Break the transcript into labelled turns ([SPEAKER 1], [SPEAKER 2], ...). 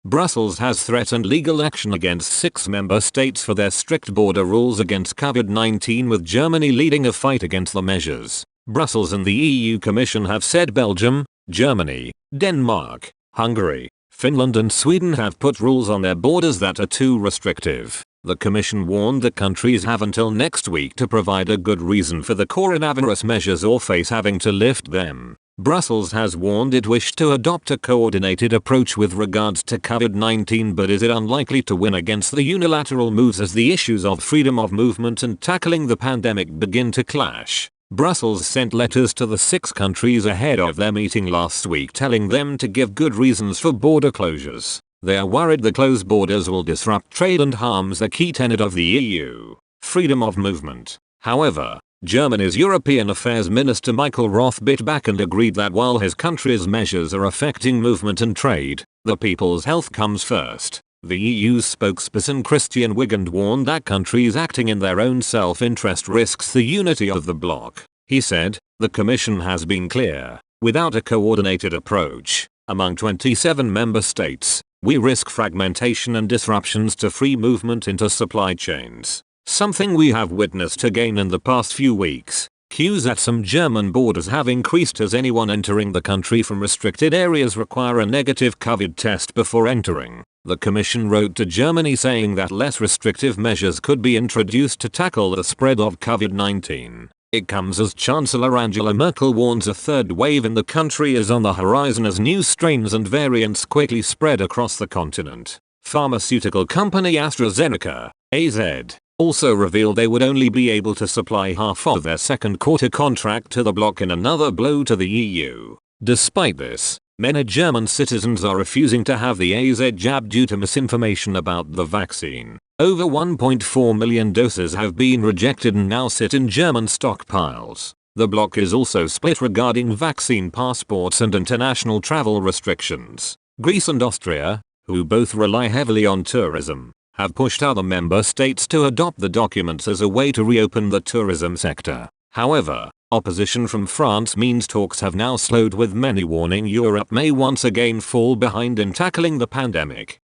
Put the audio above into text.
[SPEAKER 1] Brussels has threatened legal action against 6 member states for their strict border rules against COVID-19, with Germany leading a fight against the measures. Brussels and the EU Commission have said Belgium, Germany, Denmark, Hungary, Finland and Sweden have put rules on their borders that are too restrictive. The Commission warned that countries have until next week to provide a good reason for the coronavirus measures or face having to lift them. Brussels has warned it wished to adopt a coordinated approach with regards to COVID-19, but is it unlikely to win against the unilateral moves as the issues of freedom of movement and tackling the pandemic begin to clash. Brussels sent letters to the 6 countries ahead of their meeting last week telling them to give good reasons for border closures. They are worried the closed borders will disrupt trade and harms the key tenet of the EU, freedom of movement. However, Germany's European Affairs Minister Michael Roth bit back and agreed that while his country's measures are affecting movement and trade, the people's health comes first. The EU's spokesperson Christian Wiegand warned that countries acting in their own self-interest risks the unity of the bloc. He said, "The Commission has been clear, without a coordinated approach, among 27 member states, we risk fragmentation and disruptions to free movement into supply chains. Something we have witnessed again in the past few weeks. Queues at some German borders have increased as anyone entering the country from restricted areas require a negative COVID test before entering." The Commission wrote to Germany saying that less restrictive measures could be introduced to tackle the spread of COVID-19. It comes as Chancellor Angela Merkel warns a third wave in the country is on the horizon as new strains and variants quickly spread across the continent. Pharmaceutical company AstraZeneca, AZ, also revealed they would only be able to supply half of their second quarter contract to the bloc in another blow to the EU. Despite this, many German citizens are refusing to have the AZ jab due to misinformation about the vaccine. Over 1.4 million doses have been rejected and now sit in German stockpiles. The bloc is also split regarding vaccine passports and international travel restrictions. Greece and Austria, who both rely heavily on tourism, have pushed other member states to adopt the documents as a way to reopen the tourism sector. However, opposition from France means talks have now slowed, with many warning Europe may once again fall behind in tackling the pandemic.